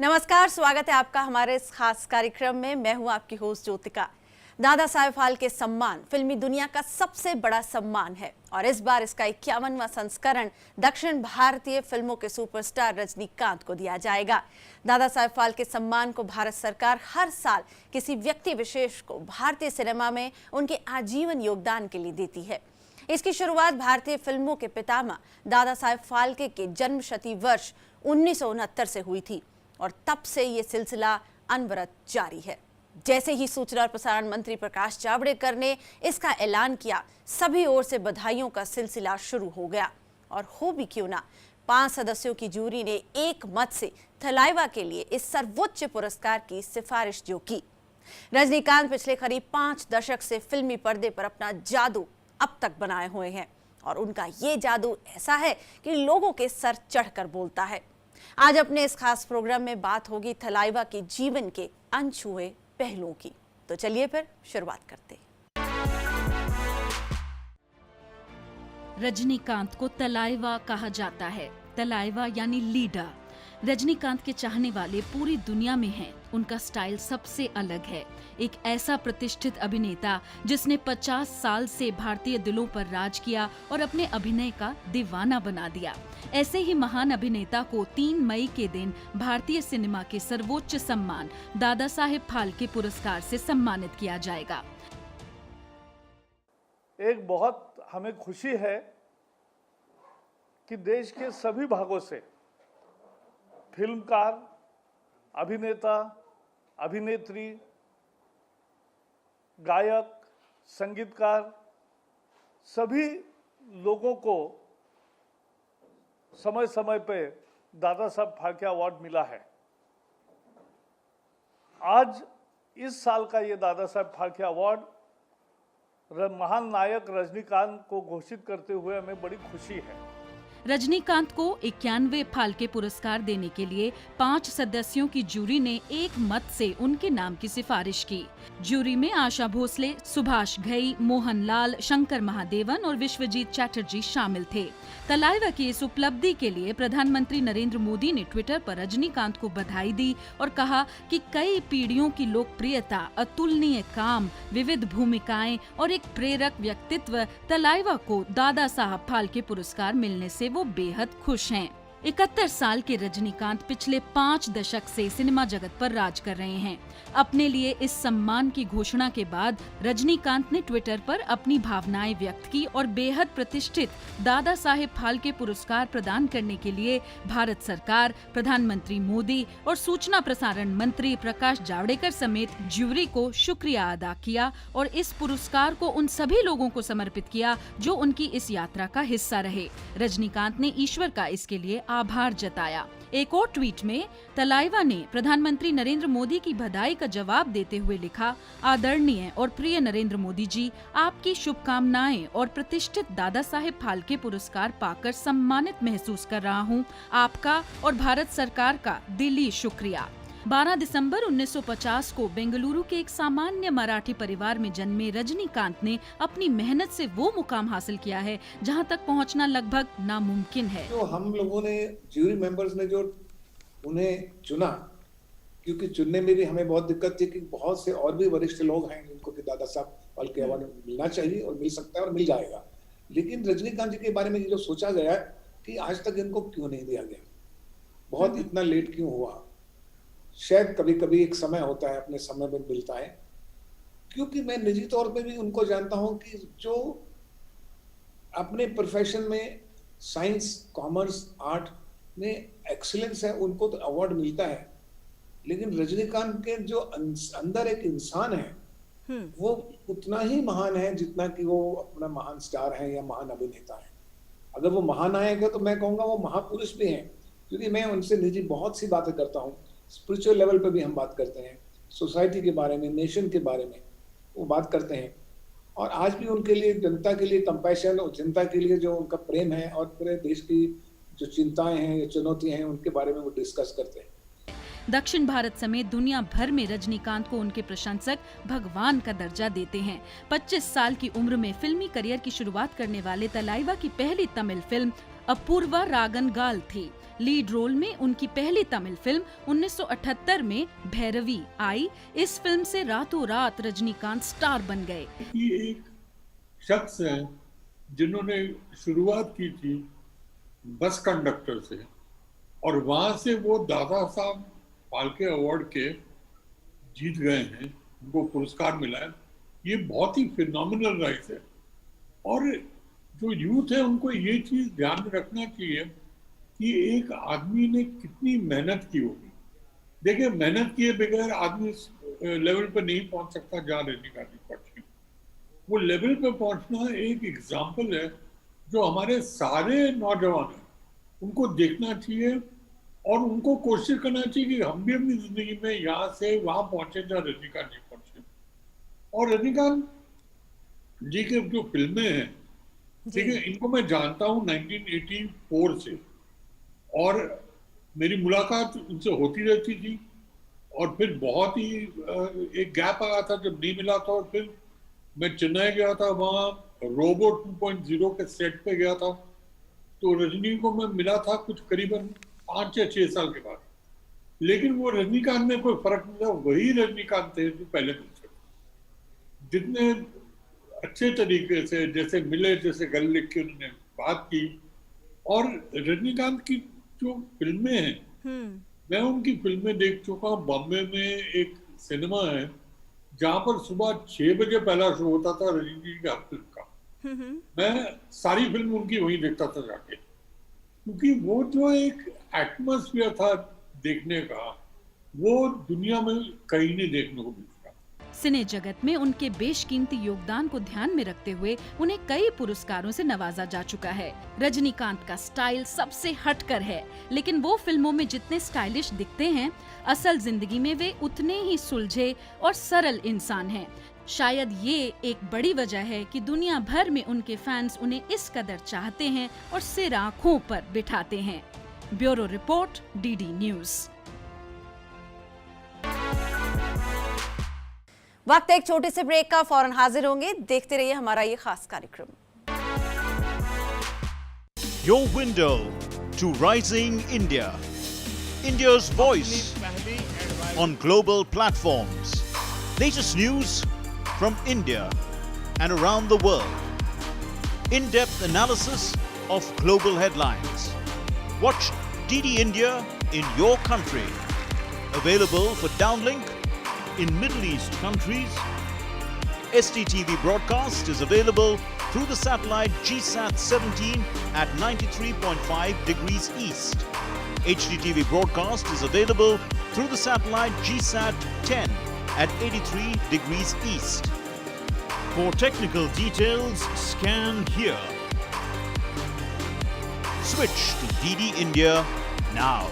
नमस्कार, स्वागत है आपका हमारे इस खास कार्यक्रम में। मैं हूं आपकी होस्ट ज्योतिका। दादा साहेब फाल्के सम्मान फिल्मी दुनिया का सबसे बड़ा सम्मान है और इस बार इसका 51वां संस्करण दक्षिण भारतीय फिल्मों के सुपरस्टार रजनीकांत को दिया जाएगा। दादा साहेब फाल्के सम्मान को भारत सरकार हर साल किसी व्यक्ति विशेष को भारतीय सिनेमा में उनके आजीवन योगदान के लिए देती है। इसकी शुरुआत भारतीय फिल्मों के पितामह दादा साहेब फाल्के के जन्म शती वर्ष 1969 से हुई थी और तब से ये सिलसिला अनवरत जारी है। जैसे ही सूचना और प्रसारण मंत्री प्रकाश जावड़ेकर ने इसका ऐलान किया, सभी ओर से बधाइयों का सिलसिला शुरू हो गया। और हो भी क्यों ना, 5 सदस्यों की जूरी ने एक मत से थलाइवा के लिए इस सर्वोच्च पुरस्कार की सिफारिश जो की। रजनीकांत पिछले करीब 5 दशक से फिल्मी पर्दे पर अपना जादू अब तक बनाए हुए हैं और उनका ये जादू ऐसा है कि लोगों के सर चढ़कर बोलता है। आज अपने इस खास प्रोग्राम में बात होगी थलाइवा के जीवन के अनछुए पहलुओं की। तो चलिए फिर शुरुआत करते हैं। रजनीकांत को तलाइवा कहा जाता है। तलाइवा यानी लीडर। रजनीकांत के चाहने वाले पूरी दुनिया में हैं। उनका स्टाइल सबसे अलग है। एक ऐसा प्रतिष्ठित अभिनेता जिसने 50 साल से भारतीय दिलों पर राज किया और अपने अभिनय का दीवाना बना दिया। ऐसे ही महान अभिनेता को 3 मई के दिन भारतीय सिनेमा के सर्वोच्च सम्मान दादा साहेब फाल्के पुरस्कार से सम्मानित किया जाएगा। एक बहुत हमें खुशी है कि देश के सभी भागों से फिल्मकार, अभिनेता, अभिनेत्री, गायक, संगीतकार, सभी लोगों को समय समय पे दादा साहब फाल्के अवार्ड मिला है। आज इस साल का ये दादा साहब फाल्के अवार्ड महान नायक रजनीकांत को घोषित करते हुए हमें बड़ी खुशी है। रजनीकांत को 91 फाल्के पुरस्कार देने के लिए 5 सदस्यों की जूरी ने एक मत से उनके नाम की सिफारिश की। जूरी में आशा भोसले, सुभाष घई, मोहन लाल, शंकर महादेवन और विश्वजीत चैटर्जी शामिल थे। तलाइवा की इस उपलब्धि के लिए प्रधानमंत्री नरेंद्र मोदी ने ट्विटर पर रजनीकांत को बधाई दी और कहा कि कई पीढ़ियों की लोकप्रियता, अतुलनीय काम, विविध भूमिकाएं और एक प्रेरक व्यक्तित्व तलाइवा को दादा साहब फाल्के पुरस्कार मिलने से वो बेहद खुश हैं। 71 साल के रजनीकांत पिछले 5 दशक से सिनेमा जगत पर राज कर रहे हैं। अपने लिए इस सम्मान की घोषणा के बाद रजनीकांत ने ट्विटर पर अपनी भावनाएं व्यक्त की और बेहद प्रतिष्ठित दादा साहेब फाल्के पुरस्कार प्रदान करने के लिए भारत सरकार, प्रधानमंत्री मोदी और सूचना प्रसारण मंत्री प्रकाश जावड़ेकर समेत जूरी को शुक्रिया अदा किया और इस पुरस्कार को उन सभी लोगों को समर्पित किया जो उनकी इस यात्रा का हिस्सा रहे। रजनीकांत ने ईश्वर का इसके लिए आभार जताया। एक और ट्वीट में तलाइवा ने प्रधानमंत्री नरेंद्र मोदी की बधाई का जवाब देते हुए लिखा, आदरणीय और प्रिय नरेंद्र मोदी जी, आपकी शुभकामनाएं और प्रतिष्ठित दादा साहेब फाल्के पुरस्कार पाकर सम्मानित महसूस कर रहा हूं। आपका और भारत सरकार का दिली शुक्रिया। 12 दिसंबर 1950 को बेंगलुरु के एक सामान्य मराठी परिवार में जन्मे रजनीकांत ने अपनी मेहनत से वो मुकाम हासिल किया है जहां तक पहुंचना लगभग नामुमकिन है। तो हम लोगों ने, ज्यूरी मेंबर्स ने जो उन्हें चुना, क्योंकि चुनने में भी हमें बहुत दिक्कत थी कि बहुत से और भी वरिष्ठ लोग हैं जिनको कि दादा साहब फाल्के अवार्ड मिलना चाहिए और मिल सकता है और मिल जाएगा, लेकिन रजनीकांत जी के बारे में जो सोचा गया कि आज तक इनको क्यों नहीं दिया गया, बहुत इतना लेट क्यों हुआ। शायद कभी कभी एक समय होता है, अपने समय में मिलता है, क्योंकि मैं निजी तौर पे भी उनको जानता हूं कि जो अपने प्रोफेशन में साइंस, कॉमर्स, आर्ट में एक्सीलेंस है उनको तो अवार्ड मिलता है, लेकिन रजनीकांत के जो अंदर एक इंसान है वो उतना ही महान है जितना कि वो अपना महान स्टार है या महान अभिनेता है। अगर वो महान आएगा तो मैं कहूँगा वो महापुरुष भी हैं, क्योंकि मैं उनसे निजी बहुत सी बातें करता हूँ। स्पिरिचुअल लेवल पे भी हम बात करते हैं, सोसाइटी के बारे में, नेशन के बारे में वो बात करते हैं, और आज भी उनके लिए, जनता के लिए कंपैशन और जनता के लिए जो उनका प्रेम है और पूरे देश की जो चिंताएं हैं या चुनौतियां हैं उनके बारे में वो डिस्कस करते हैं। दक्षिण भारत समेत दुनिया भर में रजनीकांत को उनके प्रशंसक भगवान का दर्जा देते हैं। 25 साल की उम्र में फिल्मी करियर की शुरुआत करने वाले तलाइवा की पहली तमिल फिल्म अपूर्वा रागनगाल थी। लीड रोल में उनकी पहली तमिल फिल्म 1978 में भैरवी आई। इस फिल्म से रातों रात रजनीकांत स्टार बन गए। ये एक शख्स है जिन्होंने शुरुआत की थी बस कंडक्टर से, और वहां से वो दादा साहब फाल्के अवार्ड के जीत गए हैं, उनको पुरस्कार मिला है। ये बहुत ही फिनोमिनल राइस है, और जो यूथ है उनको ये चीज ध्यान में रखना चाहिए कि एक आदमी ने कितनी मेहनत की होगी। देखिए, मेहनत किए बगैर आदमी इस लेवल पर नहीं पहुंच सकता जहाँ रजनीकांत जी पहुंचे। वो लेवल पे पहुंचना एक एग्जाम्पल है जो हमारे सारे नौजवान हैं, उनको देखना चाहिए और उनको कोशिश करना चाहिए कि हम भी अपनी जिंदगी में यहाँ से वहां पहुंचे जहाँ रजनीकांत जी पहुंचे। और रजनीकांत जी के जो फिल्में हैं, ठीक है, इनको मैं जानता हूँ 1984 से, और मेरी मुलाकात उनसे होती रहती थी। और फिर बहुत ही एक गैप आया था जब नहीं मिला था, और फिर मैं चेन्नई गया था, वहाँ रोबो 2.0 के सेट पे गया था, तो रजनी को मैं मिला था कुछ करीबन 5 या 6 साल के बाद। लेकिन वो रजनीकांत में कोई फर्क नहीं था, वही रजनीकांत थे जो पहले मिलते, जितने अच्छे तरीके से जैसे मिले, जैसे गल लिख के उन्होंने बात की। और रजनीकांत की जो फिल्में हैं, मैं उनकी फिल्में देख चुका हूँ। बॉम्बे में एक सिनेमा है जहाँ पर सुबह 6 बजे पहला शो होता था रजनी जी की हर फिल्म का। मैं सारी फिल्म उनकी वहीं देखता था जाके, क्योंकि वो जो एक एटमॉस्फेयर था देखने का, वो दुनिया में कहीं नहीं देखने को मिलता। सिने जगत में उनके बेशकीमती योगदान को ध्यान में रखते हुए उन्हें कई पुरस्कारों से नवाजा जा चुका है। रजनीकांत का स्टाइल सबसे हटकर है, लेकिन वो फिल्मों में जितने स्टाइलिश दिखते हैं, असल जिंदगी में वे उतने ही सुलझे और सरल इंसान हैं। शायद ये एक बड़ी वजह है कि दुनिया भर में उनके फैंस उन्हें इस कदर चाहते हैं और सिर आंखों पर बिठाते हैं। Bureau report, DD news. वक्त एक छोटे से ब्रेक का, फौरन हाजिर होंगे। देखते रहिए हमारा ये खास कार्यक्रम। Your window to rising India. India's voice on global platforms. Latest news from India and around the world. In-depth analysis of global headlines. Watch DD India in your country. Available for downlink in Middle East countries. STTV broadcast is available through the satellite GSAT 17 at 93.5 degrees east. HDTV broadcast is available through the satellite GSAT 10 at 83 degrees east. For technical details, scan here. Switch to DD India now.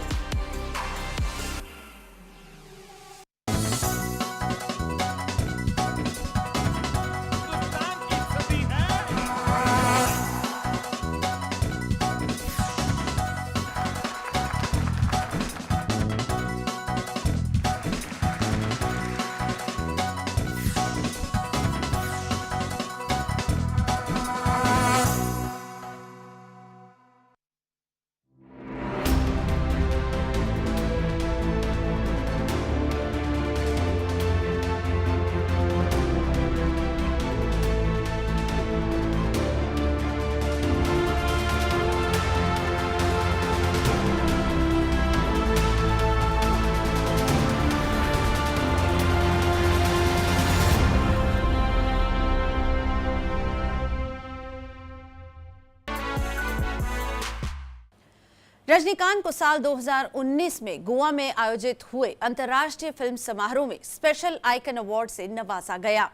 Rajinikanth को साल 2019 में गोवा में आयोजित हुए अंतर्राष्ट्रीय film समारोह में special icon award से नवाजा गया।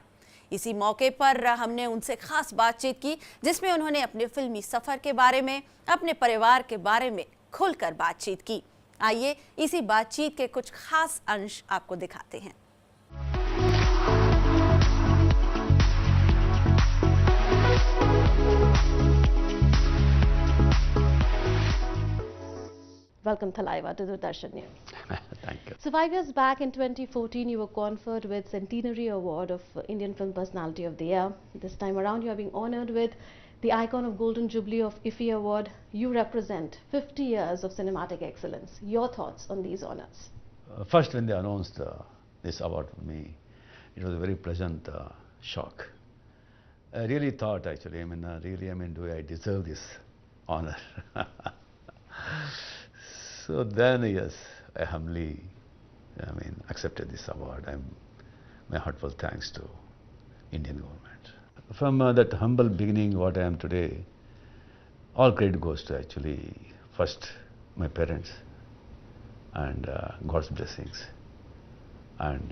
इसी मौके पर हमने उनसे खास बातचीत की, जिसमें उन्होंने अपने फिल्मी सफर के बारे में, अपने परिवार के बारे में खुलकर बातचीत की। आइए इसी बातचीत के कुछ खास अंश आपको दिखाते हैं। Welcome Thalaiva to Doordarshan News. Thank you. So 5 years back in 2014, you were conferred with Centenary Award of Indian Film Personality of the Year. This time around, you are being honored with the Icon of Golden Jubilee of IFFI Award. You represent 50 years of cinematic excellence. Your thoughts on these honors? First, when they announced this award for me, it was a very pleasant shock. I really thought, actually, do I deserve this honor? So then, yes, I humbly, accepted this award. My heartfelt thanks to Indian government. From that humble beginning, what I am today, all credit goes to actually first my parents and God's blessings and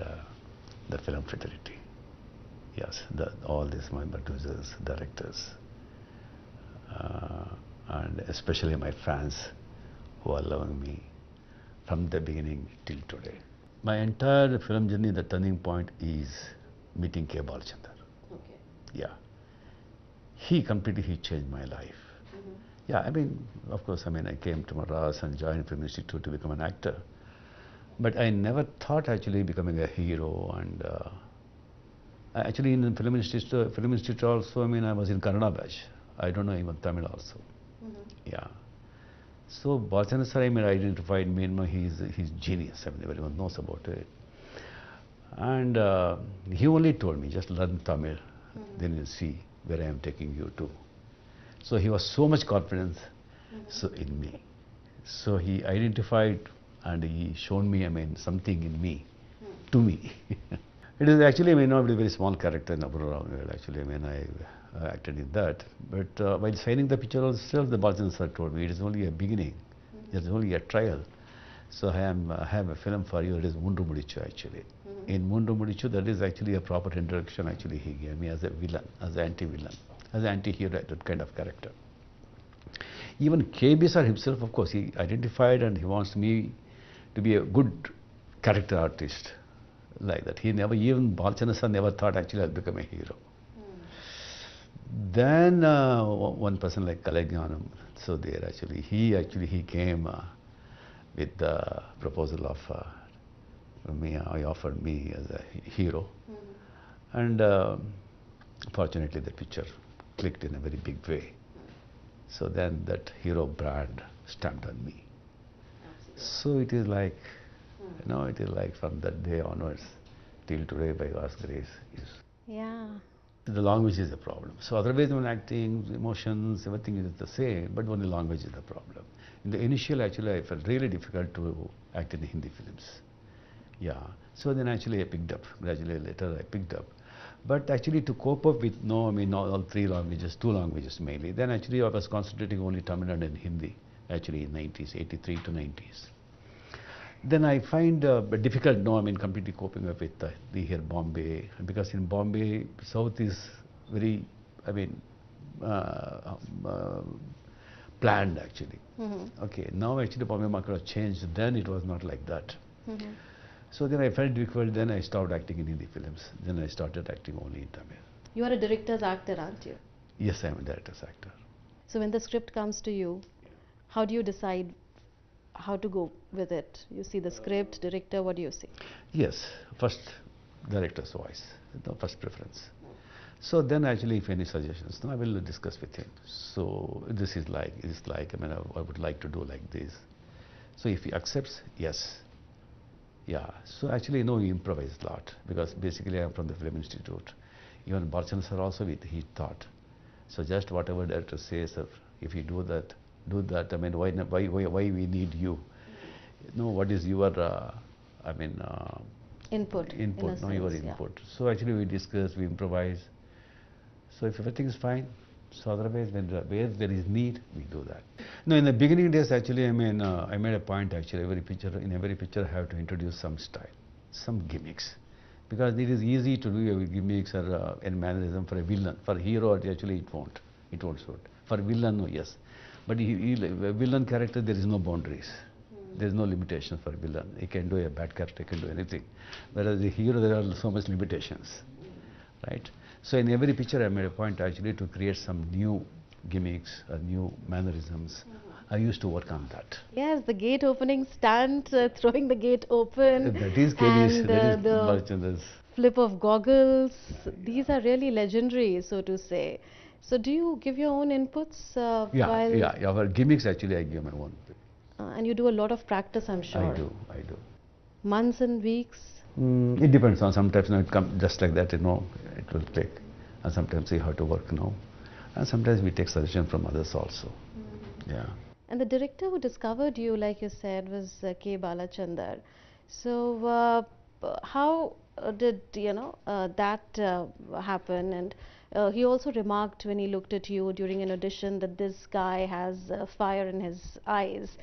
the film fraternity. Yes, all these my producers, directors, and especially my fans who are loving me from the beginning till today. My entire film journey, the turning point is meeting K. Balachandar. Okay. Yeah. He changed my life. Yeah, of course, I came to Madras and joined Film Institute to become an actor. But I never thought actually becoming a hero, and actually in the Film Institute also, I was in Kannada batch. I don't know even Tamil also. Yeah. So Balachandar sir, identified me, he's genius. Everyone knows about it. And he only told me, just learn Tamil, then you'll see where I am taking you to. So he was so much confidence in me. So he identified and he shown me, something in me, to me. It is actually, not a very small character in Abraham. Actually, I acted in that. But while signing the picture itself, the Balachandar sir told me, it is only a beginning. It is only a trial. So I have a film for you. It is Mundu Mudichu actually. In Mundu Mudichu, that is actually a proper introduction. Actually, he gave me as a villain, as an anti-villain, as an anti-hero, that kind of character. Even KB sir himself, of course, he identified and he wants me to be a good character artist, like that. He never, even Balachandar sir never thought actually I'll become a hero. Then one person like Kalaignanam, so there actually, he came with the proposal of me. I offered me as a hero, and fortunately the picture clicked in a very big way. So then that hero brand stamped on me. So it is like, it is like from that day onwards till today, by God's grace, Yeah. the language is the problem. So otherwise, when acting, emotions, everything is the same, but only language is the problem. In the initial, actually, I felt really difficult to act in Hindi films. Yeah. So then actually I picked up. Gradually later I picked up. But actually to cope up with, not all three languages, two languages mainly. Then actually I was concentrating only Tamil and Hindi, actually in 90s, 83 to 90s. Then I find difficult, completely coping up with the here Bombay, because in Bombay, South is very, planned actually. Okay, now actually Bombay market has changed, then it was not like that. So then I felt difficult, then I stopped acting in Hindi films. Then I started acting only in Tamil. You are a director's actor, aren't you? Yes, I am a director's actor. So when the script comes to you, how do you decide how to go with it? You see the script, director, what do you see? Yes, first director's voice, the first preference. So then actually if any suggestions, I will discuss with him. So this is like, I would like to do like this. So if he accepts, yes. Yeah, so actually we improvise a lot, because basically I am from the Film Institute. Even Balachandar sir also, he thought. So just whatever director says, if you do that, why we need you? What is your, Input. your input. So actually we discuss, we improvise. So if everything is fine, so otherwise where there is need, we do that. No, in the beginning days actually, I made a point actually, in every picture I have to introduce some style, some gimmicks. Because it is easy to do a gimmicks or a mannerism for a villain. For a hero, actually it won't suit. For villain, no, yes. But a villain character, there is no boundaries. There is no limitation for a villain. He can do a bad character, he can do anything. Whereas the hero, there are so much limitations, right? So in every picture, I made a point actually to create some new gimmicks, new mannerisms, I used to work on that. Yes, the gate opening stunt, throwing the gate open, That is Kelly's, and that is the Balachandra's. flip of goggles. These are really legendary, so to say. So, do you give your own inputs while Our gimmicks actually I give my own. and you do a lot of practice, I'm sure. I do. Months and weeks. It depends on, sometimes it comes just like that, it will click. And sometimes we have to work, And sometimes we take suggestion from others also. Yeah. And the director who discovered you, like you said, was K. Balachandar. So, how did that happen? And he also remarked when he looked at you during an audition that this guy has fire in his eyes.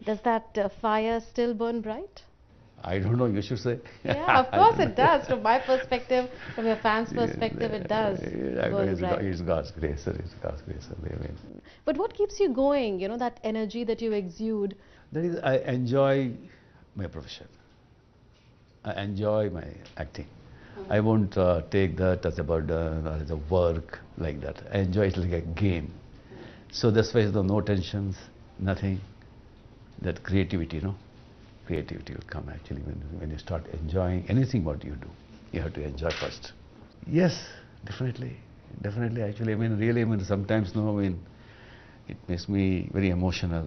Does that fire still burn bright? I don't know, you should say. Yeah, of course it does. From my perspective, from your fans' perspective, it does burn bright. It's God's grace, sir. It's God's grace, sir. But what keeps you going? That energy that you exude. That is, I enjoy my profession. I enjoy my acting. I won't take that as a burden or as a work like that. I enjoy it like a game. So that's why there's no tensions, nothing. That creativity, Creativity will come actually when you start enjoying anything what you do. You have to enjoy first. Yes, definitely. Definitely, actually, really, sometimes, it makes me very emotional.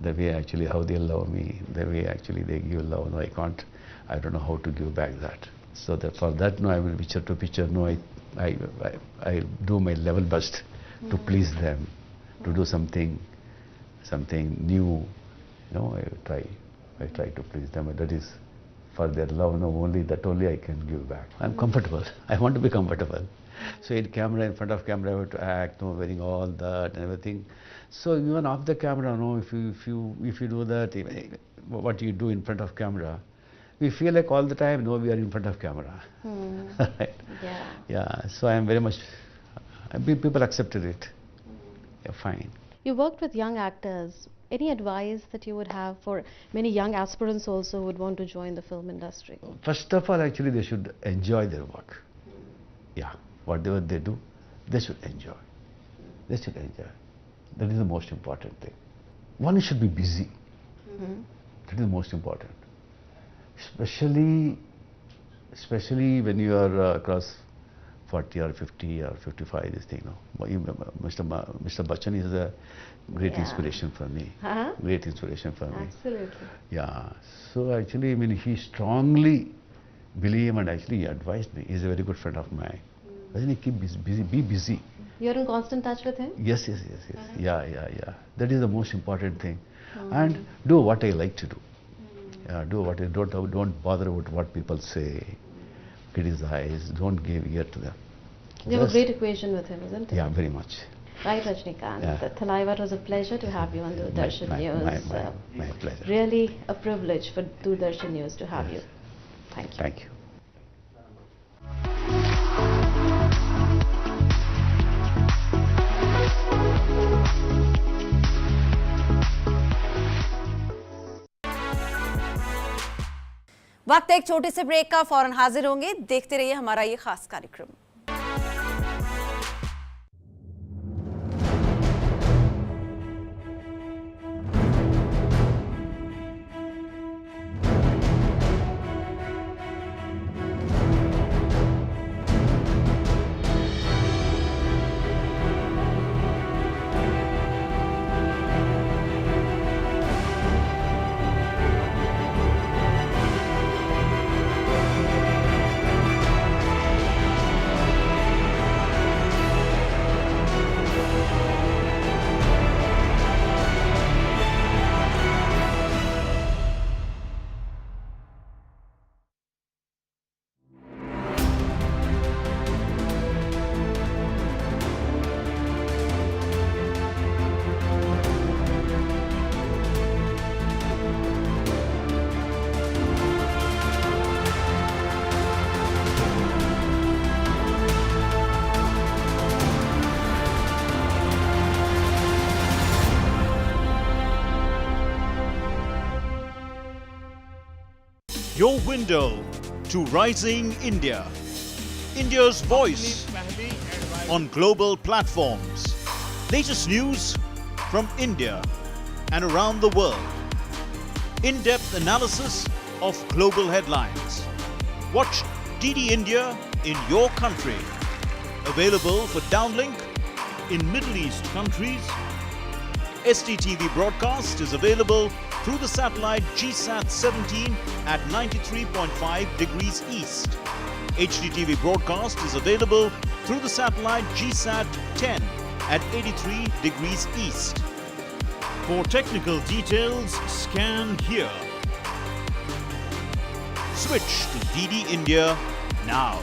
The way actually how they love me, the way actually they give love. I don't know how to give back that. So that for that, I will picture to picture. I do my level best to please them, to do something new. I try to please them. That is for their love. Only I can give back. I'm comfortable. I want to be comfortable. So in front of camera, I have to act, wearing all that and everything. So even off the camera, if you do that, what you do in front of camera, we feel like all the time, we are in front of camera. Right? Yeah. So I am very much. People accepted it. Yeah, fine. You worked with young actors. Any advice that you would have for many young aspirants also who would want to join the film industry? First of all, actually, they should enjoy their work. Yeah, whatever they do, they should enjoy. They should enjoy. That is the most important thing. One should be busy. That is the most important. Especially when you are across 40 or 50 or 55, this thing. Mr. Bachchan is a great inspiration for me. Great inspiration for me. Absolutely. Yeah. So actually, he strongly believed and actually advised me. He's a very good friend of mine. Doesn't he keep busy? Be busy. You're in constant touch with him? Yes. Yeah. That is the most important thing. And do what I like to do. Do what I don't bother with what people say, criticize. Don't give ear to them. You have a great equation with him, isn't it? Yeah, very much. Right, Rajnikant. Yeah. Thalaiwar, it was a pleasure to have you on Doordarshan News. My pleasure. Really a privilege for Doordarshan News to have you. Thank you. Thank you. वक्त एक छोटे से break का, फौरन हाजिर होंगे। देखते रहिए हमारा ये खास कार्यक्रम। Your window to rising India. India's voice on global platforms. Latest news from India. and around the world. In-depth analysis of global headlines. Watch DD India in your country. Available for downlink in Middle East countries. STTV broadcast is available through the satellite GSAT 17 at 93.5 degrees east. HDTV broadcast is available through the satellite GSAT 10 at 83 degrees east. For technical details, scan here. Switch to DD India now.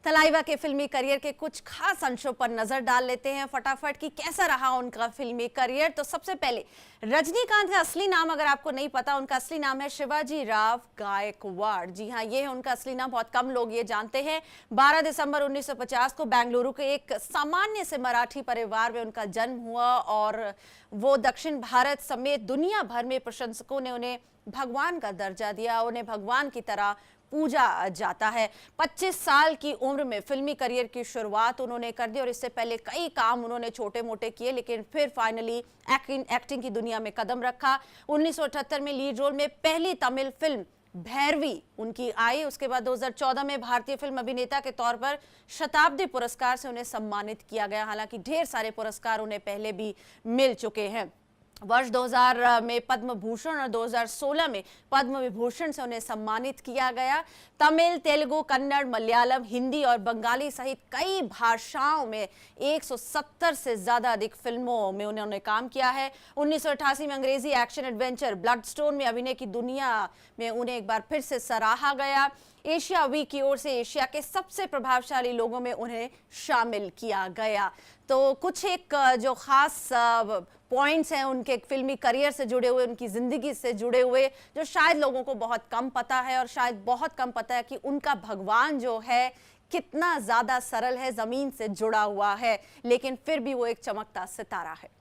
तलाइवा के फिल्मी career के कुछ खास अंशों पर नजर डाल लेते हैं फटाफट कि कैसा रहा उनका फिल्मी करियर। तो सबसे पहले रजनीकांत का असली नाम अगर आपको नहीं पता, उनका असली नाम है शिवाजी राव गायकवाड़। जी हाँ, ये है उनका असली नाम, बहुत कम लोग ये जानते हैं। 12 दिसंबर 1950 को बेंगलुरु के एक सामान्य से मराठी परिवार में उनका जन्म हुआ और वो दक्षिण भारत समेत दुनिया भर में प्रशंसकों ने उन्हें भगवान का दर्जा दिया, उन्हें भगवान की तरह पूजा जाता है। 25 साल की उम्र में फिल्मी करियर की शुरुआत उन्होंने कर दी और इससे पहले कई काम उन्होंने छोटे मोटे किए, लेकिन फिर फाइनली एक्टिंग की दुनिया में कदम रखा। 1978 में लीड रोल में पहली तमिल फिल्म भैरवी उनकी आई। उसके बाद 2014 में भारतीय फिल्म अभिनेता के तौर पर शताब्दी पुरस्कार से उन्हें सम्मानित किया गया। हालांकि ढेर सारे पुरस्कार उन्हें पहले भी मिल चुके हैं। वर्ष 2000 में पद्म भूषण और 2016 में पद्म विभूषण से उन्हें सम्मानित किया गया। तमिल, तेलुगु, कन्नड़, मलयालम, हिंदी और बंगाली सहित कई भाषाओं में 170 से ज्यादा अधिक फिल्मों में उन्होंने काम किया है। 1988 में अंग्रेजी एक्शन एडवेंचर ब्लडस्टोन में अभिनय की दुनिया में उन्हें एक बार फिर से सराहा गया। एशिया वीक की ओर से एशिया के सबसे प्रभावशाली लोगों में उन्हें शामिल किया गया। तो कुछ एक जो खास पॉइंट्स हैं उनके फिल्मी करियर से जुड़े हुए, उनकी जिंदगी से जुड़े हुए, जो शायद लोगों को बहुत कम पता है और शायद बहुत कम पता है कि उनका भगवान जो है कितना ज्यादा सरल है, जमीन से जुड़ा हुआ है, लेकिन फिर भी वो एक चमकता सितारा है।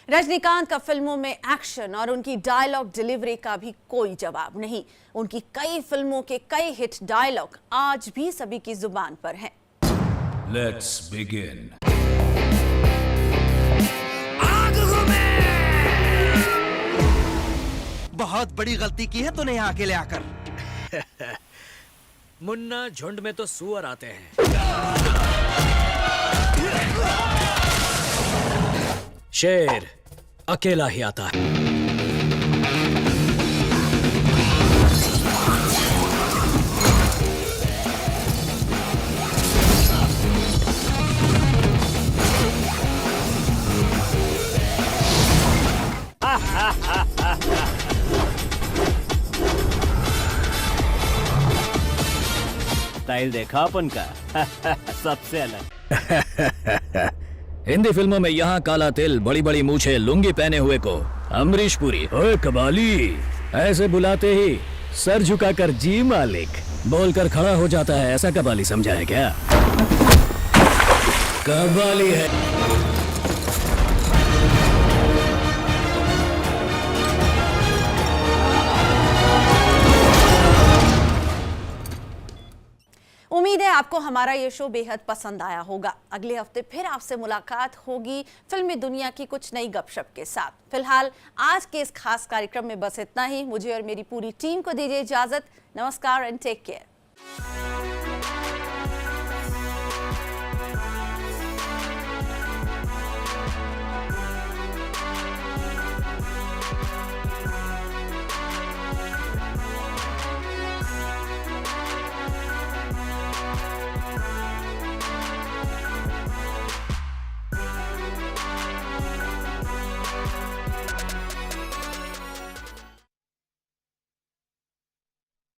रजनीकांत का फिल्मों में एक्शन और उनकी डायलॉग डिलीवरी का भी कोई जवाब नहीं। उनकी कई फिल्मों के कई हिट डायलॉग आज भी सभी की जुबान पर हैं। Let's begin. बहुत बड़ी गलती की है तूने यहाँ अकेले आकर। मुन्ना, झुंड में तो सुअर आते हैं। शेर अकेला ही आता है। स्टाइल देखा अपन का सबसे अलग। हिंदी फिल्मों में यहाँ काला तिल, बड़ी बड़ी मूछें, लुंगी पहने हुए को अमरीश पुरी, ओए कबाली ऐसे बुलाते ही सर झुकाकर जी मालिक बोलकर खड़ा हो जाता है। ऐसा कबाली समझा है क्या? कबाली है। उम्मीद है आपको हमारा ये शो बेहद पसंद आया होगा। अगले हफ्ते फिर आपसे मुलाकात होगी फिल्मी दुनिया की कुछ नई गपशप के साथ। फिलहाल आज के इस खास कार्यक्रम में बस इतना ही। मुझे और मेरी पूरी टीम को दीजिए इजाजत। नमस्कार एंड टेक केयर।